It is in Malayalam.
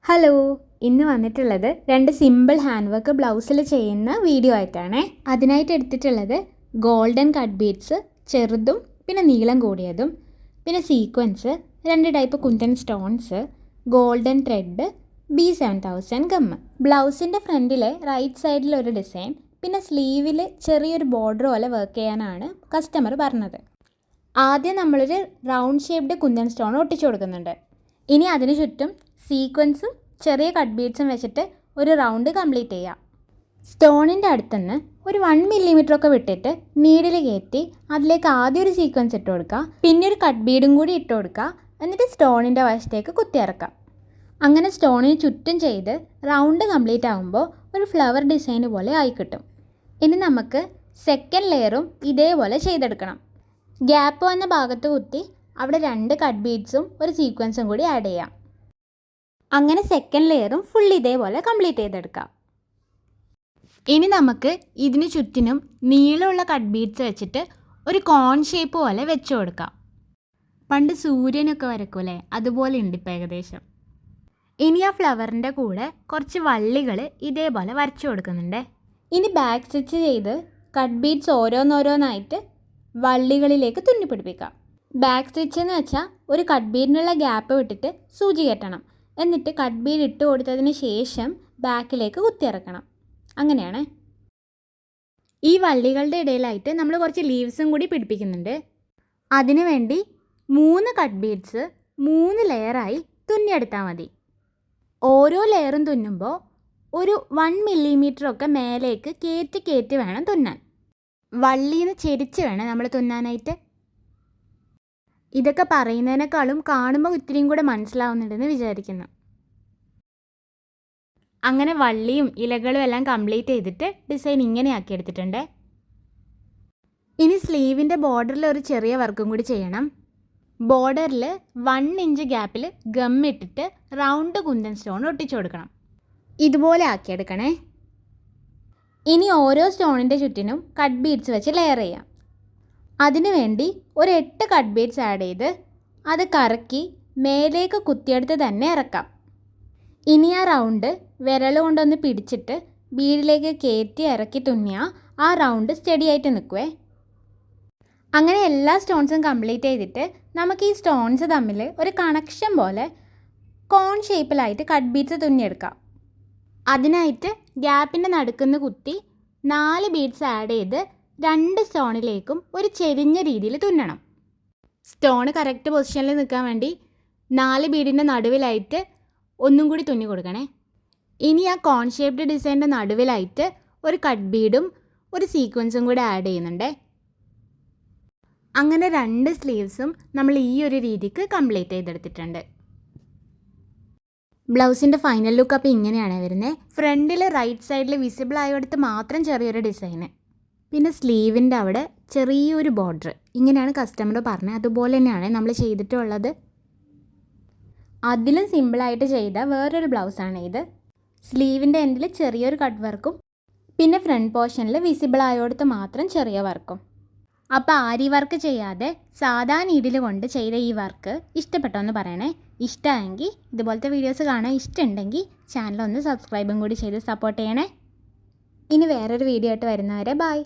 ഹലോ, ഇന്ന് വന്നിട്ടുള്ളത് രണ്ട് സിമ്പിൾ ഹാൻഡ് വർക്ക് ബ്ലൗസിൽ ചെയ്യുന്ന വീഡിയോ ആയിട്ടാണ്. അതിനായിട്ട് എടുത്തിട്ടുള്ളത് ഗോൾഡൻ കട്ട് ബീഡ്സ്, ചെറുതും പിന്നെ നീളം കൂടിയതും, പിന്നെ സീക്വൻസ്, രണ്ട് type kundan stones, golden thread, B7000 gum. ബ്ലൗസിൻ്റെ ഫ്രണ്ടിലെ റൈറ്റ് സൈഡിൽ ഒരു ഡിസൈൻ, പിന്നെ സ്ലീവിൽ ചെറിയൊരു ബോർഡർ പോലെ വർക്ക് ചെയ്യാനാണ് കസ്റ്റമർ പറഞ്ഞത്. ആദ്യം നമ്മളൊരു റൗണ്ട് ഷേപ്ഡ് കുന്തൻ സ്റ്റോൺ ഒട്ടിച്ചു കൊടുക്കുന്നുണ്ട്. ഇനി അതിന് ചുറ്റും സീക്വൻസും ചെറിയ കട്ട് ബീഡ്സും വെച്ചിട്ട് ഒരു റൗണ്ട് കംപ്ലീറ്റ് ചെയ്യാം. സ്റ്റോണിൻ്റെ അടുത്തുനിന്ന് ഒരു 1 മില്ലിമീറ്റർ ഒക്കെ വിട്ടിട്ട് നീഡിൽ കയറ്റി അതിലേക്ക് ആദ്യം ഒരു സീക്വൻസ് ഇട്ട് കൊടുക്കുക, പിന്നെ ഒരു കട്ട് ബീഡും കൂടി ഇട്ട് കൊടുക്കുക, എന്നിട്ട് സ്റ്റോണിൻ്റെ വശത്തേക്ക് കുത്തിയിറക്കാം. അങ്ങനെ സ്റ്റോണിന് ചുറ്റും ചെയ്ത് റൗണ്ട് കംപ്ലീറ്റ് ആകുമ്പോൾ ഒരു ഫ്ലവർ ഡിസൈൻ പോലെ ആയി കിട്ടും. ഇനി നമുക്ക് സെക്കൻഡ് ലെയറും ഇതേപോലെ ചെയ്തെടുക്കണം. ഗ്യാപ്പ് വന്ന ഭാഗത്ത് കുത്തി അവിടെ 2 കട്ട് ബീഡ്സും ഒരു സീക്വൻസും കൂടി ആഡ് ചെയ്യാം. അങ്ങനെ സെക്കൻഡ് ലെയറും ഫുൾ ഇതേപോലെ കംപ്ലീറ്റ് ചെയ്തെടുക്കാം. ഇനി നമുക്ക് ഇതിന് ചുറ്റിനും നീളമുള്ള കട്ട് ബീഡ്സ് വെച്ചിട്ട് ഒരു കോൺ ഷേപ്പ് പോലെ വെച്ച് കൊടുക്കാം. പണ്ട് സൂര്യനൊക്കെ വരക്കൂലേ, അതുപോലെ ഉണ്ട് ഇപ്പോൾ ഏകദേശം. ഇനി ആ ഫ്ലവറിൻ്റെ കൂടെ കുറച്ച് വള്ളികൾ ഇതേപോലെ വരച്ചു കൊടുക്കുന്നുണ്ട്. ഇനി ബാക്ക് സ്റ്റിച്ച് ചെയ്ത് കട്ട് ബീഡ്സ് ഓരോന്നോരോന്നായിട്ട് വള്ളികളിലേക്ക് തുന്നിപ്പിടിപ്പിക്കാം. ബാക്ക് സ്റ്റിച്ച് എന്ന് വെച്ചാൽ ഒരു കട്ട് ബീഡിനുള്ള ഗ്യാപ്പ് വിട്ടിട്ട് സൂചി കെട്ടണം, എന്നിട്ട് കട്ട് ബീഡ് ഇട്ട് കൊടുത്തതിന് ശേഷം ബാക്കിലേക്ക് കുത്തിയിറക്കണം. അങ്ങനെയാണ്. ഈ വള്ളികളുടെ ഇടയിലായിട്ട് നമ്മൾ കുറച്ച് ലീവ്സും കൂടി പിടിപ്പിക്കുന്നുണ്ട്. അതിനു വേണ്ടി 3 കട്ട് ബീഡ്സ് 3 ലെയറായി തുന്നിയെടുത്താൽ മതി. ഓരോ ലെയറും തുന്നുമ്പോൾ ഒരു 1 മില്ലിമീറ്റർ ഒക്കെ മേലേക്ക് കയറ്റി വേണം തുന്നാൻ. വള്ളിന്ന് ചെരിച്ച് വേണം നമ്മൾ തുന്നാനായിട്ട്. ഇതൊക്കെ പറയുന്നതിനേക്കാളും കാണുമ്പോൾ ഇത്തിരിയും കൂടെ മനസ്സിലാവുന്നുണ്ടെന്ന് വിചാരിക്കുന്നു. അങ്ങനെ വള്ളിയും ഇലകളും എല്ലാം കംപ്ലീറ്റ് ചെയ്തിട്ട് ഡിസൈൻ ഇങ്ങനെ ആക്കി എടുത്തിട്ടുണ്ട്. ഇനി സ്ലീവിൻ്റെ ബോർഡറിൽ ഒരു ചെറിയ വർക്കും കൂടി ചെയ്യണം. ബോർഡറിൽ 1 ഇഞ്ച് ഗ്യാപ്പിൽ ഗം ഇട്ടിട്ട് റൗണ്ട് കുന്തൻ സ്റ്റോൺ ഒട്ടിച്ചു കൊടുക്കണം. ഇതുപോലെ ആക്കിയെടുക്കണേ. ഇനി ഓരോ സ്റ്റോണിൻ്റെ ചുറ്റിനും കട്ട് ബീഡ്സ് വെച്ച് ലെയർ ചെയ്യാം. അതിനുവേണ്ടി ഒരു 8 കട്ട് ബീഡ്സ് ആഡ് ചെയ്ത് അത് കറക്കി മേലേക്ക് കുത്തിയെടുത്ത് തന്നെ ഇറക്കാം. ഇനി ആ റൗണ്ട് വിരൽ കൊണ്ടൊന്ന് പിടിച്ചിട്ട് ബീഡിലേക്ക് കയറ്റി ഇറക്കി തുന്നിയാൽ ആ റൗണ്ട് സ്റ്റഡി ആയിട്ട് നിൽക്കുവേ. അങ്ങനെ എല്ലാ സ്റ്റോൺസും കംപ്ലീറ്റ് ചെയ്തിട്ട് നമുക്ക് ഈ സ്റ്റോൺസ് തമ്മിൽ ഒരു കണക്ഷൻ പോലെ കോൺ ഷേപ്പിലായിട്ട് കട്ട് ബീഡ്സ് തുന്നിയെടുക്കാം. അതിനായിട്ട് ഗ്യാപ്പിൻ്റെ നടുക്കുന്ന് കുത്തി 4 ബീഡ്സ് ആഡ് ചെയ്ത് 2 സ്റ്റോണിലേക്കും ഒരു ചെരിഞ്ഞ രീതിയിൽ തുന്നണം. സ്റ്റോൺ കറക്റ്റ് പൊസിഷനിൽ നിൽക്കാൻ വേണ്ടി 4 ബീഡിൻ്റെ നടുവിലായിട്ട് ഒന്നും കൂടി തുന്നി കൊടുക്കണേ. ഇനി ആ കോൺ ഷേപ്ഡ് ഡിസൈൻ്റെ നടുവിലായിട്ട് ഒരു കട്ട് ബീഡും ഒരു സീക്വൻസും കൂടി ആഡ് ചെയ്യുന്നുണ്ട്. അങ്ങനെ 2 സ്ലീവ്സും നമ്മൾ ഈ ഒരു രീതിക്ക് കംപ്ലീറ്റ് ചെയ്തെടുത്തിട്ടുണ്ട്. ബ്ലൗസിൻ്റെ ഫൈനൽ ലുക്ക് അപ്പോൾ ഇങ്ങനെയാണ് വരുന്നത്. ഫ്രണ്ടിൽ റൈറ്റ് സൈഡിൽ വിസിബിൾ ആയടുത്ത് മാത്രം ചെറിയൊരു ഡിസൈന്, പിന്നെ സ്ലീവിൻ്റെ അവിടെ ചെറിയൊരു ബോർഡർ. ഇങ്ങനെയാണ് കസ്റ്റമർ പറഞ്ഞത്. അതുപോലെ തന്നെയാണ് നമ്മൾ ചെയ്തിട്ടുള്ളത്. അതിലും സിമ്പിളായിട്ട് ചെയ്ത വേറൊരു ബ്ലൗസാണ് ഇത്. സ്ലീവിൻ്റെ എൻഡിൽ ചെറിയൊരു കട്ട് വർക്കും പിന്നെ ഫ്രണ്ട് പോർഷനിൽ വിസിബിൾ ആയടുത്ത് മാത്രം ചെറിയ വർക്കും. അപ്പോൾ ആരി വർക്ക് ചെയ്യാതെ സാധാ നീഡിൽ കൊണ്ട് ചെയ്ത ഈ വർക്ക് ഇഷ്ടപ്പെട്ടോ എന്ന് പറയണേ. ഇഷ്ടമായെങ്കിൽ ഇതുപോലത്തെ വീഡിയോസ് കാണാൻ ഇഷ്ടമുണ്ടെങ്കിൽ ചാനൽ ഒന്ന് സബ്സ്ക്രൈബും കൂടി ചെയ്ത് സപ്പോർട്ട് ചെയ്യണേ. ഇനി വേറൊരു വീഡിയോ ആയിട്ട് വരുന്നവരെ ബൈ.